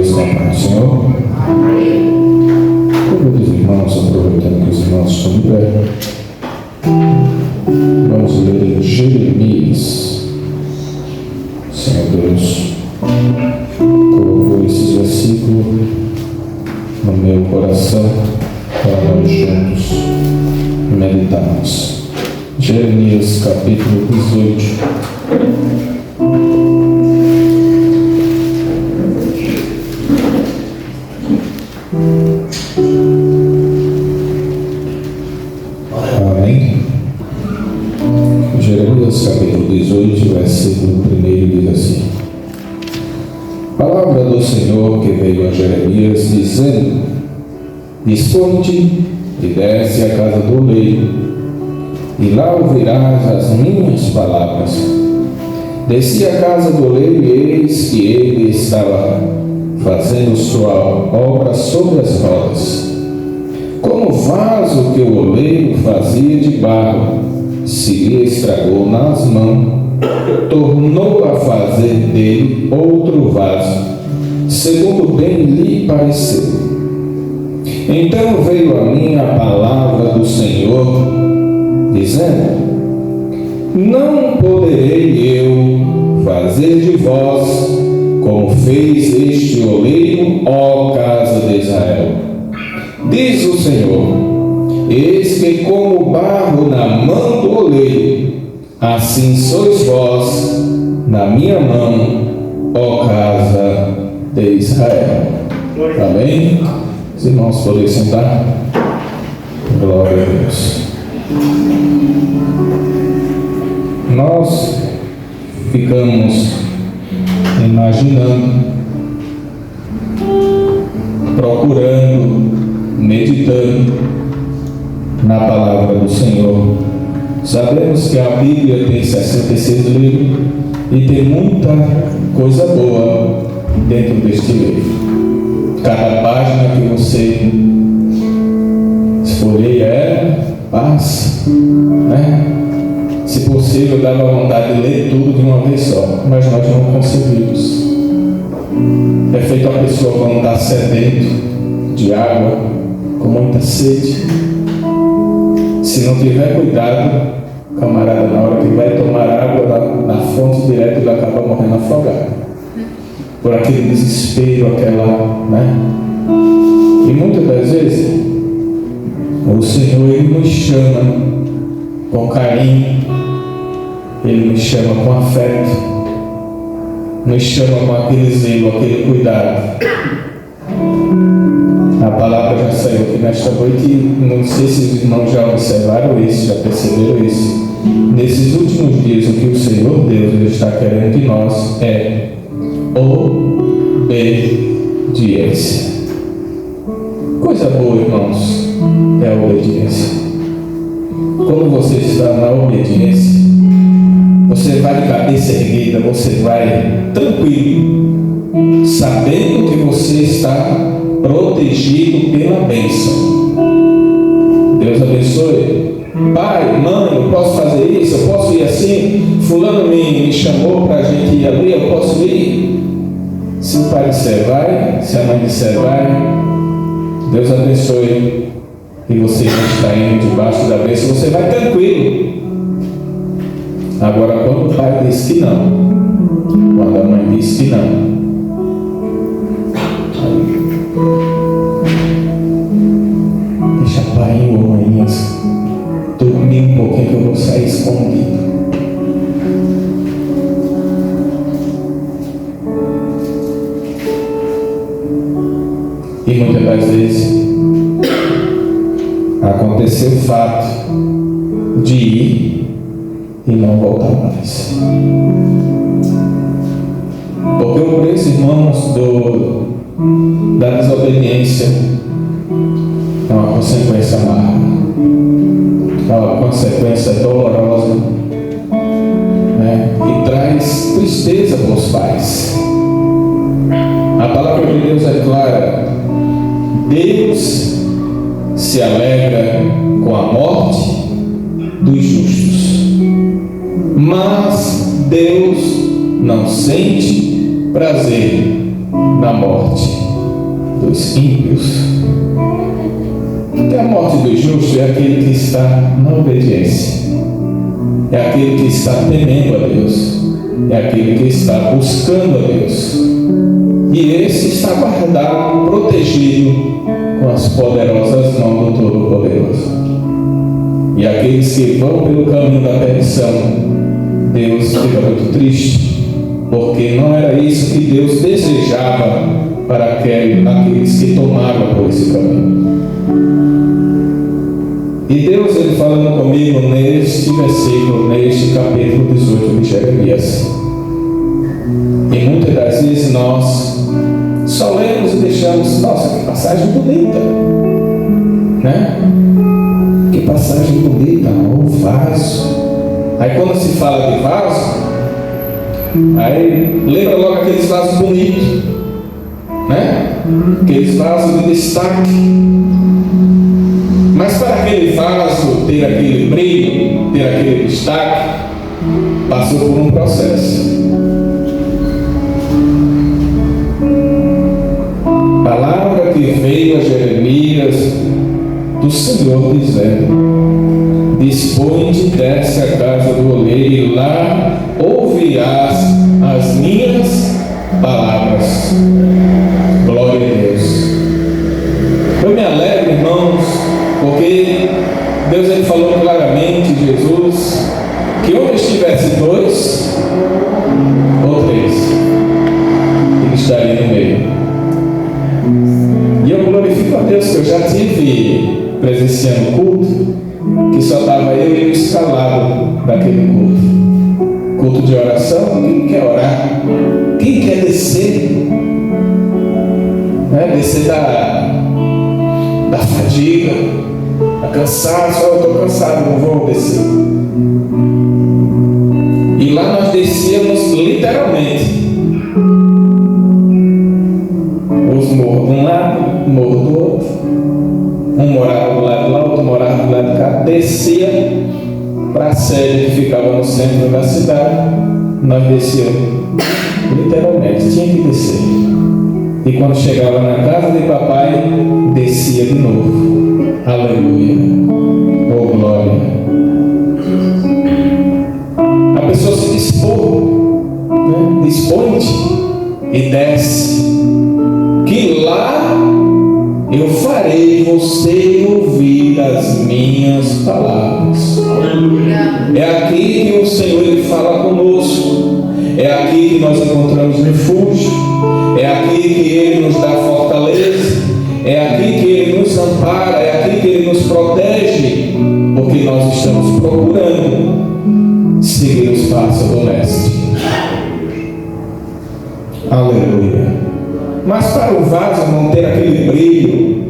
Deus com o Senhor. Convido os irmãos, aproveitando que os irmãos estão de pé. Vamos ler em Jeremias. Senhor Deus colocou esses versículos no meu coração para nós juntos meditarmos. Jeremias capítulo 18. Amém. Jeremias capítulo 18, versículo 1 diz assim: Palavra do Senhor que veio a Jeremias, dizendo: Dispõe-te e desce à casa do oleiro, e lá ouvirás as minhas palavras. Desci à casa do oleiro, e eis que ele estava fazendo sua obra sobre as rodas. Como vaso que o oleiro fazia de barro, se lhe estragou nas mãos, tornou a fazer dele outro vaso, segundo bem lhe pareceu. Então veio a mim a palavra do Senhor, dizendo: Não poderei eu fazer de vós como fez este oleiro, ó casa de Israel. Diz o Senhor: Eis que como barro na mão do oleiro, assim sois vós na minha mão, ó casa de Israel. Amém? Os irmãos podem sentar. Glória a Deus. Nós ficamos imaginando, procurando, meditando na palavra do Senhor. Sabemos que a Bíblia tem 66 livros e tem muita coisa boa dentro deste livro. Cada página que você escolher passa, né? Se possível, dava vontade de ler tudo de uma vez só, mas nós não conseguimos. É feito a pessoa quando está sedento de água, com muita sede. Se não tiver cuidado, camarada, na hora que vai tomar água na fonte direta, ele acaba morrendo afogado. Por aquele desespero, né? E muitas das vezes, o Senhor, Ele nos chama com carinho, Ele nos chama com afeto, nos chama com aquele zelo, aquele cuidado. A palavra já saiu aqui nesta noite e não sei se os irmãos já observaram isso, já perceberam isso. Nesses últimos dias, o que o Senhor Deus Ele está querendo de nós é obediência. Coisa boa, irmãos, é a obediência. Quando você está na obediência, você vai de cabeça erguida, você vai tranquilo, sabendo que você está protegido pela bênção. Deus abençoe. Pai, mãe, eu posso fazer isso, eu posso ir assim, fulano me chamou para a gente ir ali, eu posso ir. Se o pai disser vai, se a mãe disser vai, Deus abençoe. E você já está indo debaixo da bênção, você vai tranquilo. Agora, quando o pai diz que não, quando a mãe diz que não, deixa pai ou mãe dormir um pouquinho que eu vou sair escondido. E muitas das vezes aconteceu o fato de ir e não voltar mais. Porque o preço, irmãos, da desobediência é uma consequência amarga, é uma consequência dolorosa, né? E traz tristeza para os pais. A palavra de Deus é clara: Deus se alegra com a morte dos justos, mas Deus não sente prazer na morte dos ímpios. Porque a morte do justo é aquele que está na obediência, é aquele que está temendo a Deus, é aquele que está buscando a Deus, e esse está guardado, protegido com as poderosas mãos do Todo-Poderoso. E aqueles que vão pelo caminho da perdição, Deus fica muito triste, porque não era isso que Deus desejava para aqueles que tomaram por esse caminho. E Deus, Ele falando comigo neste versículo, neste capítulo 18 de Jeremias. E muitas das vezes nós só lemos e deixamos, nossa, que passagem bonita, né? Que passagem bonita, o vaso. Aí quando se fala de vaso, aí lembra logo aqueles vasos bonitos, né? Aqueles vasos de destaque. Mas para aquele vaso ter aquele brilho, ter aquele destaque, passou por um processo. Palavra que veio a Jeremias do Senhor dizendo: dispõe-te, desce à casa do oleiro e lá ouvirás as minhas palavras. Glória a Deus. Eu me alegro, irmãos, porque Deus ele falou claramente, Jesus, que onde estivesse dois ou três, Ele estaria no meio. E eu glorifico a Deus que eu já tive presenciando culto, que só estava eu e o escalado daquele culto de oração. Quem quer orar? Quem quer descer? Descer da fadiga, da cansaço. Eu estou cansado, não vou descer. E lá nós descíamos literalmente os morros de um lado, morro do outro. Um morava do lado de lá, outro morava do lado de cá. Descia para a sede que ficava no centro da cidade. Nós descíamos literalmente, tinha que descer. E quando chegava na casa de papai, descia de novo. Aleluia. Oh, glória. A pessoa se dispõe, né? Dispõe-te e desce. Que lá eu farei você ouvir as minhas palavras. É aqui que o Senhor ele fala conosco. É aqui que nós encontramos refúgio. É aqui que Ele nos dá fortaleza. É aqui que Ele nos ampara. É aqui que Ele nos protege. Porque nós estamos procurando seguir os passos do Mestre. Aleluia. Mas para o vaso não ter aquele brilho,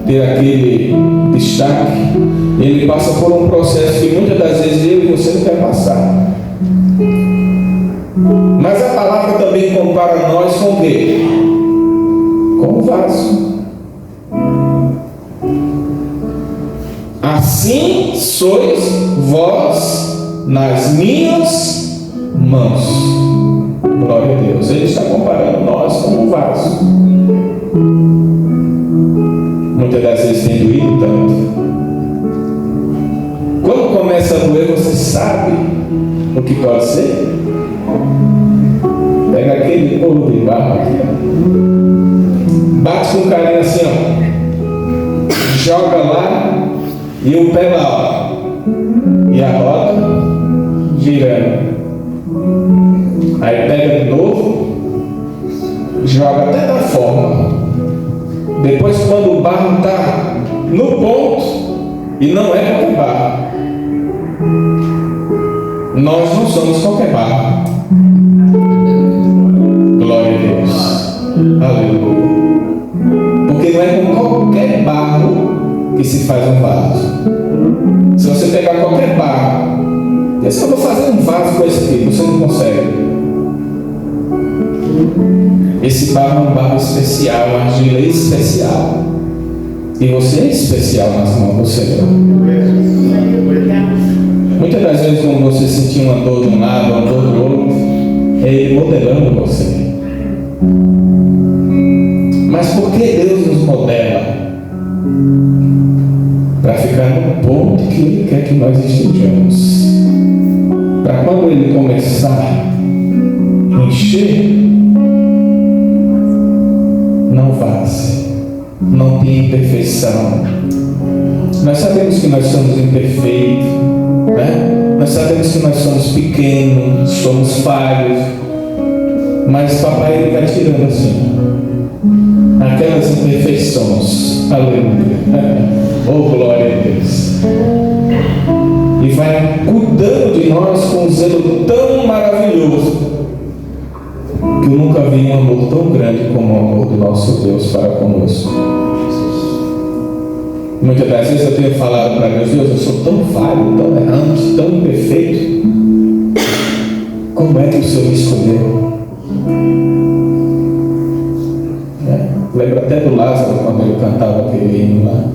ter aquele destaque, ele passa por um processo que muitas das vezes eu e você não quer passar. Mas a palavra também compara nós com o quê? Com o vaso. Assim sois vós nas minhas mãos. Glória a Deus. Ele está comparando nós com o vaso. Muitas das vezes tem doído tanto. Quando começa a doer, você sabe o que pode ser? Pega aquele bolo de barro aqui, bate com carinho assim, ó. Joga lá e o pé lá, ó. E a roda girando. Aí pega de novo, joga até da forma. Depois, quando o barro está no ponto, e não é qualquer barro, nós não somos qualquer barro. Glória a Deus. Aleluia. Porque não é com qualquer barro que se faz um vaso. Se você pegar qualquer barro, se eu vou fazer um vaso com esse aqui, você não consegue. Esse barro é um barro especial, uma argila especial. E você é especial nas mãos do Senhor. Muitas das vezes, quando você sentir uma dor de um lado, uma dor do outro, é Ele modelando você. por que Deus nos modela? Para ficar no ponto que Ele quer que nós estejamos. Para quando Ele começar a encher, não vaze, não tem imperfeição. Nós sabemos que nós somos imperfeitos, né? Nós sabemos que nós somos pequenos, somos falhos, mas Papai Ele vai tirando assim aquelas imperfeições, aleluia, oh glória a Deus, e vai cuidando de nós com um zelo tão maravilhoso, que eu nunca vi um amor tão grande como o amor do nosso Deus para conosco. Muitas das vezes eu tenho falado para Deus: Deus, eu sou tão falho, tão errante, tão imperfeito, como é que o Senhor me escolheu? Lembro até do Lázaro quando ele cantava aquele hino lá.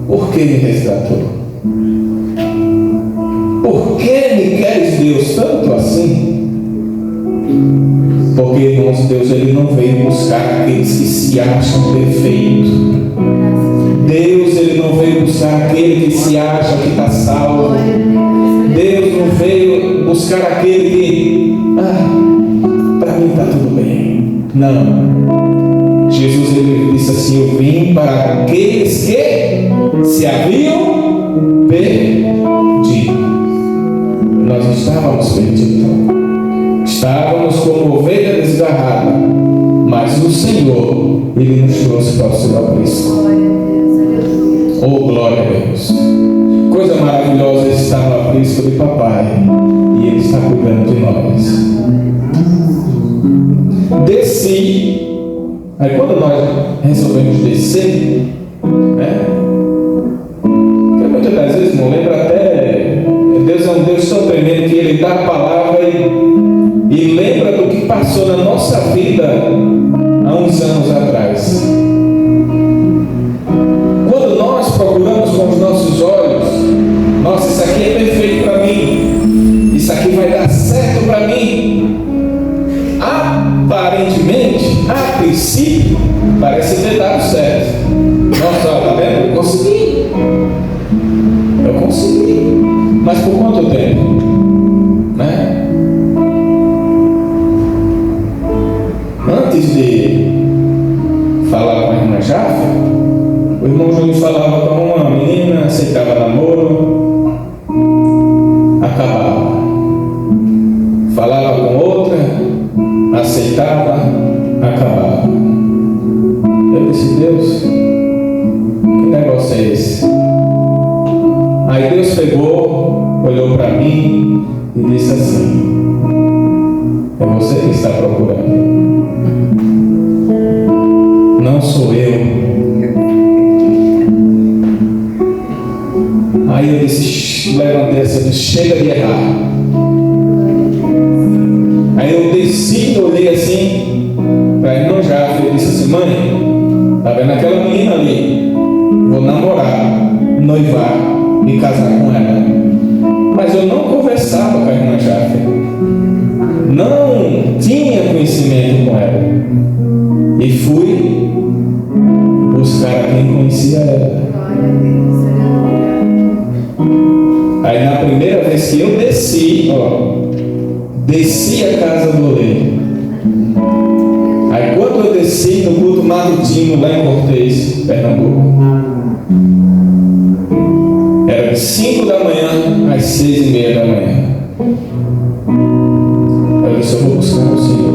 Por que me resgatou? Por que me queres, Deus, tanto assim? Porque, irmãos, Deus ele não veio buscar aqueles que se acham perfeitos. Deus ele não veio buscar aquele que se acha que está salvo. Deus não veio buscar aquele que, para mim está tudo bem. Não. Jesus ele disse assim: eu vim para aqueles que se haviam perdido. Nós estávamos perdidos, estávamos como ovelha desgarrada, mas o Senhor ele nos trouxe para o seu aprisco. Oh glória a Deus! Coisa maravilhosa estar no aprisco de Papai, e Ele está cuidando de nós. Desci. Aí quando nós resolvemos descer, né? Porque muitas das vezes, não lembra até, Deus é um Deus tão tremendo que Ele dá a palavra e lembra do que passou na nossa vida há uns anos atrás. Quando nós procuramos com os nossos olhos, nossa, isso aqui é perfeito para mim, isso aqui vai dar certo para mim. Aparentemente, a princípio, parece ter dado certo. Nossa, tá vendo? Eu consegui. Mas por quanto tempo? Né? Antes de falar com a irmã Jafa, o irmão Júlio falava com uma menina, aceitava namoro, acabava. Falava com outra, aceitava, acabava. Eu disse: Deus, que negócio é esse? Aí Deus pegou, olhou para mim e disse assim: é você que está procurando, não sou eu. Aí eu disse, levantei assim: chega de errar. Aí eu desci, olhei assim para a irmã Jafa e disse assim: mãe, tá vendo aquela menina ali? Vou namorar, noivar e casar com ela. Mas eu não conversava com a irmã Jafa, não tinha conhecimento com ela, e fui buscar quem conhecia ela. Aí na primeira vez que eu desci, desci a casa do oleiro. Aí quando eu desci no culto matutino lá em Cortês, Pernambuco, era de 5 da manhã às 6:30 da manhã. Eu disse: eu vou buscar o Senhor.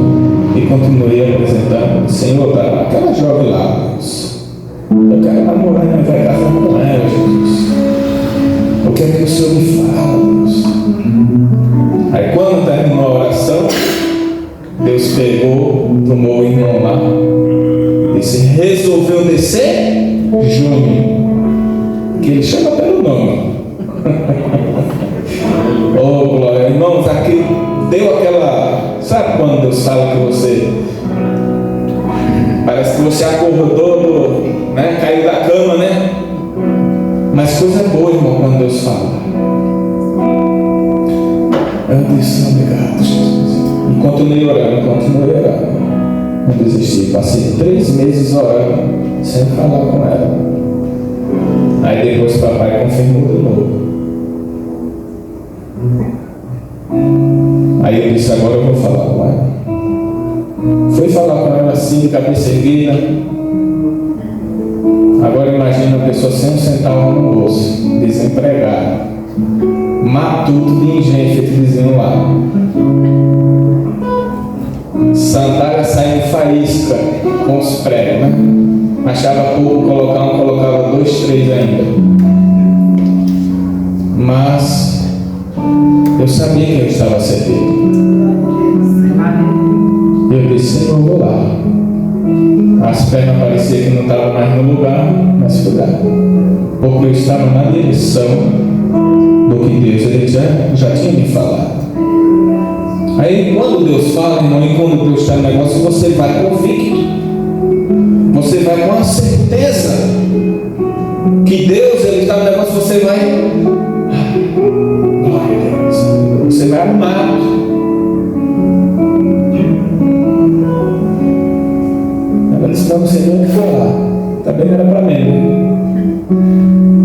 E continuei apresentando: Senhor, tá aquela jovem lá, Deus, eu quero namorar e vai casar com ela, Jesus. Eu quero que o Senhor me fale, Deus. Aí quando terminou a oração, Deus pegou, tomou o irmão lá, disse: resolveu descer? Júnior, que ele chama pelo nome. Oh glória, irmãos, aqui deu aquela, sabe quando Deus fala que você parece que você acordou né, caiu da cama, né? Mas coisa boa, irmão, quando Deus fala. Eu disse: obrigado, Jesus. E continuei orando. não desisti. Passei 3 meses orando, sem falar com ela. Aí depois o papai confirmou de novo. Aí eu disse, agora eu vou falar com ela. Fui falar com ela assim, de cabeça erguida. Agora imagina uma pessoa sem um centavo no bolso, desempregada, matuto de engenho, feito vizinho lá, sandália saindo faísca com os pregos, né? Achava pouco colocar um, colocava 2, 3 ainda. Mas eu sabia que eu estava servindo. Eu disse, Senhor, eu vou lá. As pernas pareciam que não estavam mais no lugar, mas fui lá. Porque eu estava na direção do que Deus ele já tinha me falado. Aí quando Deus fala, irmão, e quando Deus está no negócio, você vai convicto. Você vai com a certeza que Deus ele está no negócio, você vai. Glória a Deus. Você vai arrumado. Ela disse, não, você não ia falar. Também era para mim, né?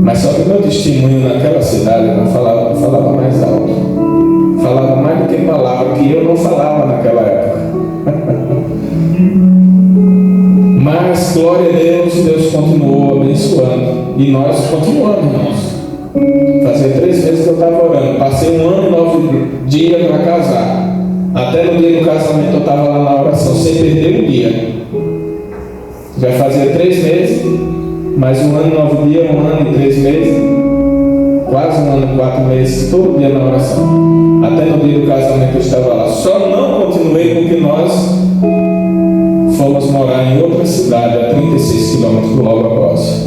Mas só que o meu testemunho naquela cidade eu falava mais alto. Falava mais do que palavra que eu não falava naquela época. Mas, glória a Deus, Deus continuou abençoando. E nós continuamos, irmãos. Fazia 3 meses que eu estava orando. Passei 1 ano e 9 dias para casar. Até no dia do casamento eu estava lá na oração, sem perder um dia. Já fazia 3 meses, mais 1 ano e 9 dias, 1 ano e 3 meses, quase 1 ano e 4 meses, todo dia na oração. Até no dia do casamento eu estava lá. Só não continuei porque nós fomos morar em outra cidade, a 36 quilômetros logo após.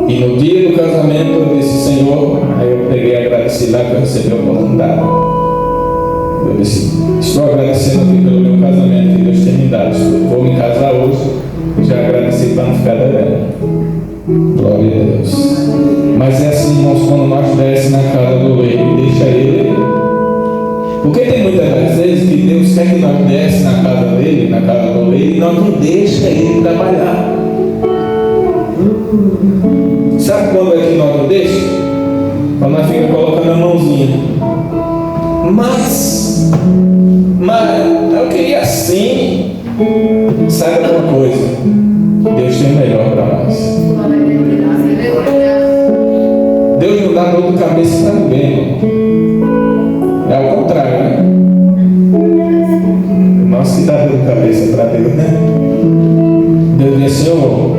E no dia do casamento eu disse, Senhor, aí eu peguei e agradeci lá que eu recebi a oportunidade. Eu disse, estou agradecendo aqui pelo meu casamento que Deus tem me dado. Vou me casar hoje e já agradeci para não ficar devendo. Glória a Deus. Mas é assim, irmãos, quando nós descemos na casa do rei e deixa ele. Porque tem muitas vezes que Deus quer que nós descemos na casa dele, na casa do rei, e nós não deixa ele trabalhar. Sabe quando é que nós não deixamos? Quando nós ficamos colocando a mãozinha. Mas eu queria assim. Sabe uma coisa? Deus tem o melhor para nós. Deus não dá dor de cabeça para ninguém. É ao contrário, né? Nós que dá dor de cabeça para Deus, né? Deus diz, Senhor,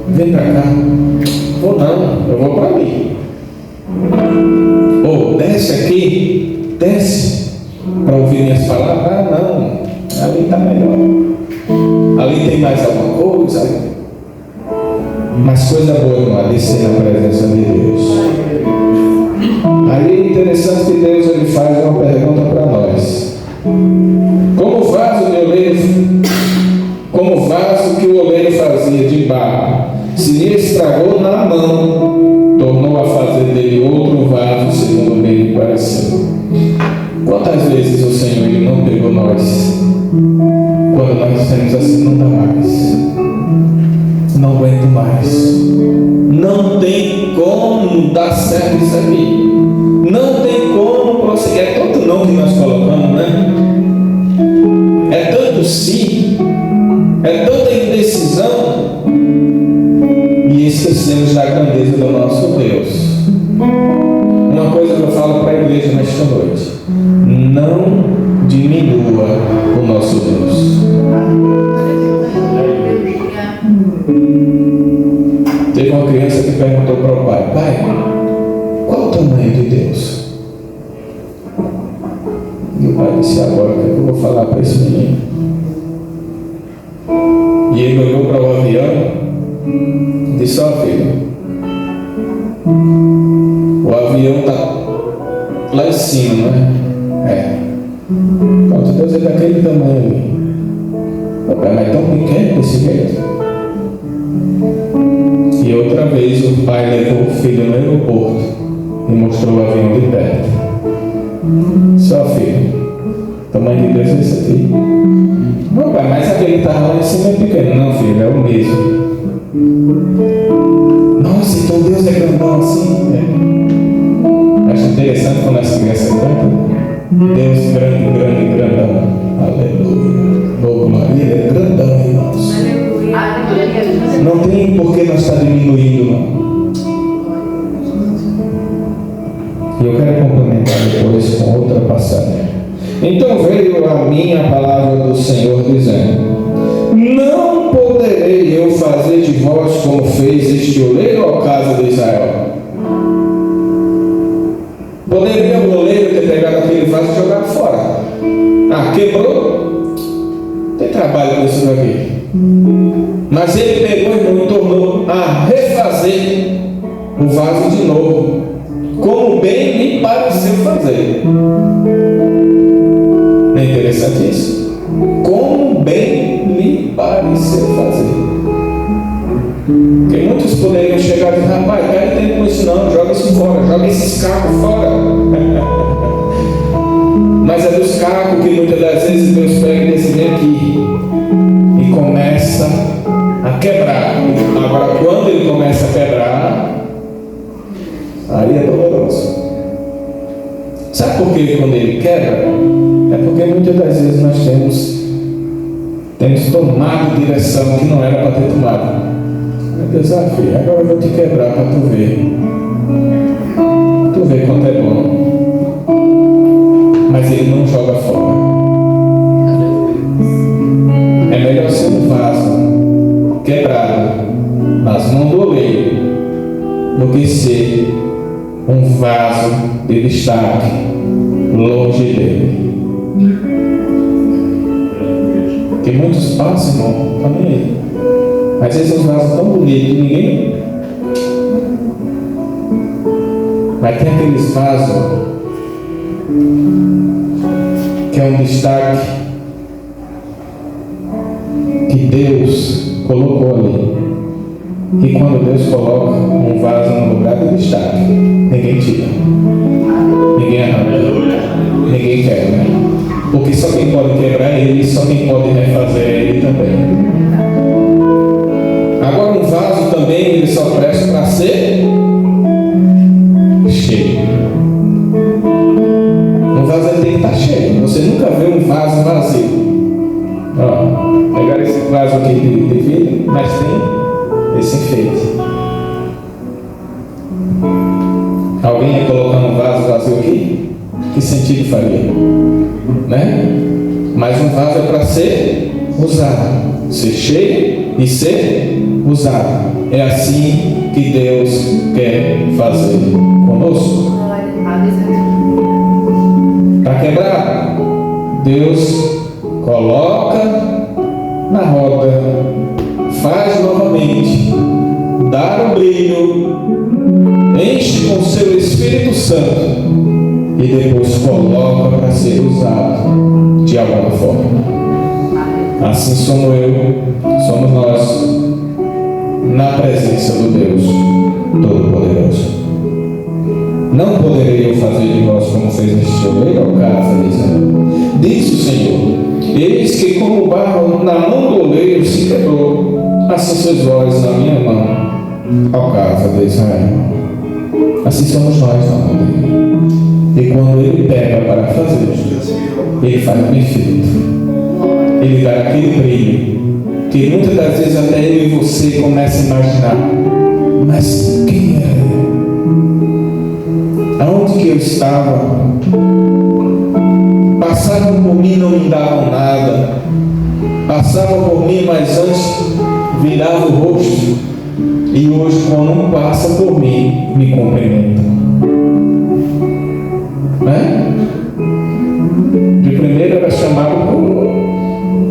vem para cá. Vou não, eu vou para ali. Ou desce aqui, desce para ouvir minhas palavras. Ah, não, ali está melhor. Ali tem mais alguma coisa. Mas coisa boa, irmão, ali ser na presença de Deus. Aí é interessante que Deus ele faz uma pergunta para nós. Como o vaso que o oleiro fazia de barro, se lhe estragou na mão, tornou a fazer dele outro vaso segundo bem lhe pareceu. Quantas vezes o Senhor ele não pegou nós? Quando nós dissemos assim, não dá mais, não aguento mais, não tem como dar certo isso aqui, não tem como prosseguir. É tanto não que nós colocamos, né? É tanto sim, é tanta indecisão, e esquecemos da grandeza do nosso Deus. Uma coisa que eu falo para a igreja nesta noite: não diminua o nosso Deus. Teve uma criança que perguntou para o pai: pai, qual o tamanho de Deus? E o pai disse: agora o que eu vou falar para esse menino? E ele olhou para o avião e disse: ó filho, o avião está lá em cima, não é? Pronto, Deus é daquele tamanho ali. Papai, mas tão pequeno desse jeito. E outra vez o pai levou o filho no aeroporto e mostrou o avião de perto. Só filho, o tamanho de Deus é esse aqui. Não, pai, mas aquele que estava lá em cima é pequeno. Não, filho, é o mesmo. Nossa, então Deus é grandão assim? É. Acho interessante quando as crianças cantam. Deus grande, grande, grandão. Aleluia. Oh, glória. Ele é grandão, irmãos. Não tem por que nós estar diminuindo, não. E eu quero complementar depois com outra passagem. Então veio a minha palavra do Senhor dizendo: não poderei eu fazer de vós como fez este oleiro, ó casa de Israel. Poderia o oleiro ter pegado aquele vaso e jogado fora. Ah, quebrou? Tem trabalho com isso daqui. Mas ele pegou e tornou a refazer o vaso de novo, como bem lhe pareceu fazer. Não é interessante isso? Como bem lhe pareceu fazer. Porque muitos poderiam chegar e dizer: rapaz, não quero tempo com isso não, joga isso fora, joga esses cacos fora. Mas é dos cacos que muitas das vezes Deus pega e decide aqui e começa a quebrar. Agora, quando ele começa a quebrar, aí é doloroso. Sabe por que quando ele quebra? É porque muitas das vezes nós temos tomado direção que não era para ter tomado. É desafio. Agora eu vou te quebrar para tu ver. Tu vê quanto é bom. Mas ele não joga fora. É melhor ser um vaso quebrado nas mãos do oleiro do que ser um vaso de destaque longe dele. Porque muitos passam, irmão, também aí. Às vezes são vasos tão bonitos, ninguém. Mas tem aqueles vasos que é um destaque que Deus colocou ali. E quando Deus coloca um vaso no lugar de destaque, ninguém tira, ninguém arranca, ninguém quebra. Porque só quem pode quebrar é ele, só quem pode refazer é ele também. Agora um vaso também ele só presta para ser cheio. Um vaso ele tem que estar cheio. Você nunca vê um vaso vazio. Ó, pegaram esse vaso aqui de vidro, mas tem esse enfeite. Alguém ia colocar um vaso vazio aqui? Que sentido faria? Né? Mas um vaso é para ser usado, ser cheio e ser usado. É assim que Deus quer fazer conosco. Está quebrado? Deus coloca na roda, faz novamente, dá um brilho, enche com o seu Espírito Santo e depois coloca para ser usado de alguma forma. Assim somos nós na presença do Deus Todo-Poderoso. Não poderei eu fazer de vós como fez este oleiro, ó casa de Israel. Diz o Senhor: eis que como o barro na mão do oleiro se quebrou, assim sois vós na minha mão, ó casa de Israel. Assim somos nós na mão dele. E quando ele pega para fazer, ele faz bem feito. Ele dá aquele brilho que muitas das vezes até eu e você começa a imaginar: mas quem é? Aonde que eu estava? Passavam por mim, não me davam nada. Passavam por mim, mas antes viravam o rosto. E hoje, quando um passa por mim, me cumprimentam. Né? De primeiro era chamado por...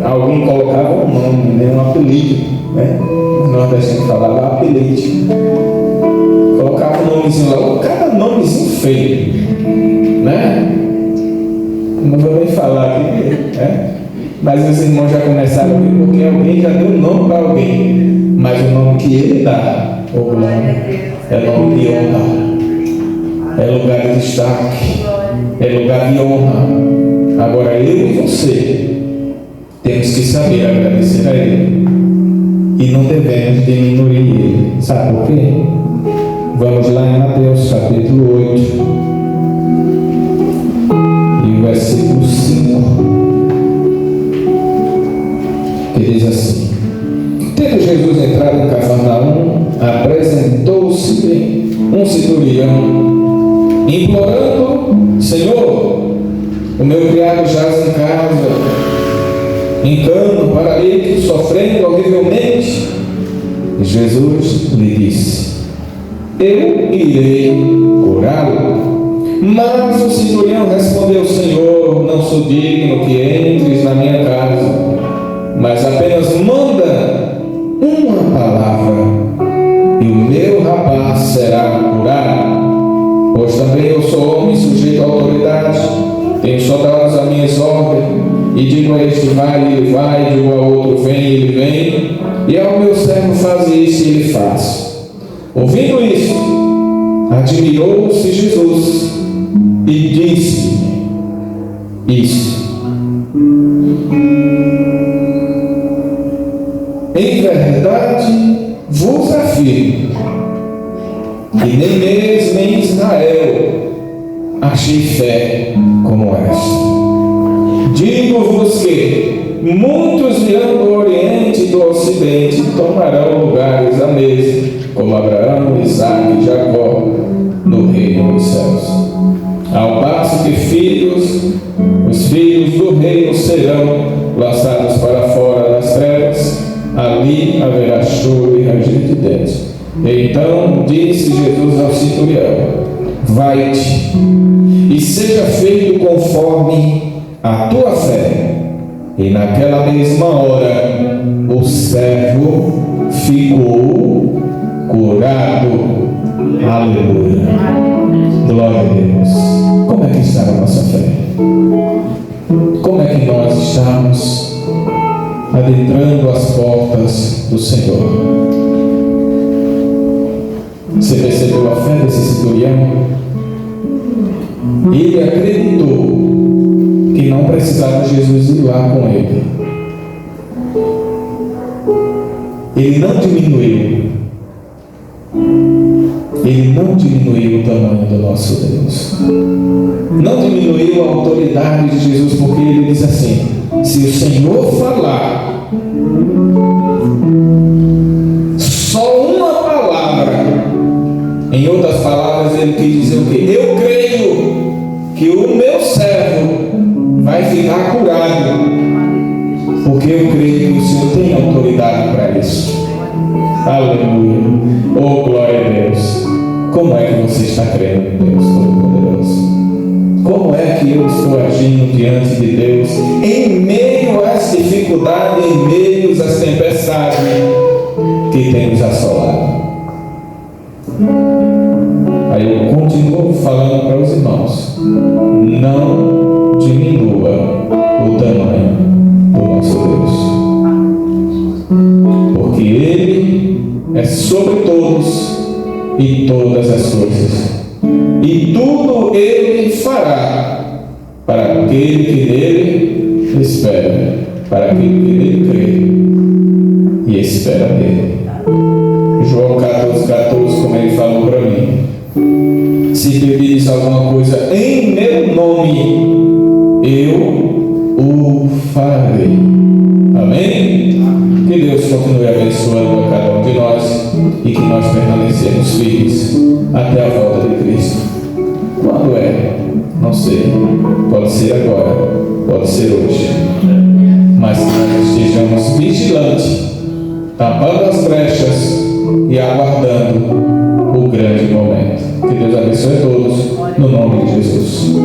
Alguém colocava um nome, né? Um apelido. Né? Nós deixamos falar apelido. Colocava um nomezinho lá, cada nomezinho feio. Né? Não vou nem falar aqui, né? Mas os irmãos já começaram a ver porque alguém já deu um nome para alguém. Mas o nome que ele dá, o nome, é nome de honra. É lugar de destaque. É lugar de honra. Agora eu e você temos que saber agradecer a Ele. E não devemos diminuir Ele. Sabe por quê? Vamos lá em Mateus capítulo 8 e o versículo 5, que diz assim: Tendo Jesus entrado em Cafarnaum, apresentou-se um centurião, implorando: Senhor, o meu criado jaz em casa, em cama, paralítico, sofrendo horrivelmente. E Jesus lhe disse: Eu irei curá-lo. Mas o centurião respondeu: Senhor, não sou digno que entres na minha casa, mas apenas manda uma palavra, e o meu rapaz será curado. Pois também eu sou homem sujeito à autoridade, tenho soldados a minhas ordens, e digo a este: vai, ele vai, digo ao outro: vem, ele vem, e ao meu servo: faz isso, e ele faz. Ouvindo isso, admirou-se Jesus e disse: Isso em verdade vos afirmo, que nem mesmo em Israel achei fé como esta. Digo-vos que muitos virão do Oriente e do Ocidente e tomarão lugares à mesa, como Abraão, Isaque e Jacó, no reino dos céus. Ao passo que os filhos do reino serão lançados para fora das trevas, ali haverá choro e ranger de dentes. Então disse Jesus ao centurião: Vai-te, e seja feito conforme a tua fé. E naquela mesma hora o servo ficou curado. Aleluia. Glória a Deus. Como é que está a nossa fé? Como é que nós estamos adentrando as portas do Senhor? Você percebeu a fé desse centurião? Ele acreditou que não precisava Jesus ir lá com ele. Ele não diminuiu. Ele não diminuiu o tamanho do nosso Deus. Não diminuiu a autoridade de Jesus, porque ele diz assim: se o Senhor falar só uma palavra, em outras palavras, ele quis dizer o quê? Eu creio que o meu servo vai ficar curado, porque eu creio que o Senhor tem autoridade para isso. Aleluia. Oh, glória a Deus. Como é que você está crendo em Deus Todo-Poderoso? Como é que eu estou agindo diante de Deus em meio às dificuldades, em meio às tempestades que tem nos assolado? Aí eu continuo falando para os irmãos: não diminua o tamanho do nosso Deus, porque Ele é sobre todos e todas as coisas, e tudo Ele fará para aquele que nele espera, para aquele que nele crê e espera nele. João 14,14, como ele falou para mim: se pedires alguma coisa em meu nome, eu o farei. Amém? Que Deus continue abençoando a cada um de nós e que nós permanecemos firmes até a volta de Cristo. Quando é? Não sei. Pode ser agora, pode ser hoje. Mas que nós estejamos vigilantes, tapando as brechas e aguardando o grande momento. Que Deus abençoe a todos, no nome de Jesus.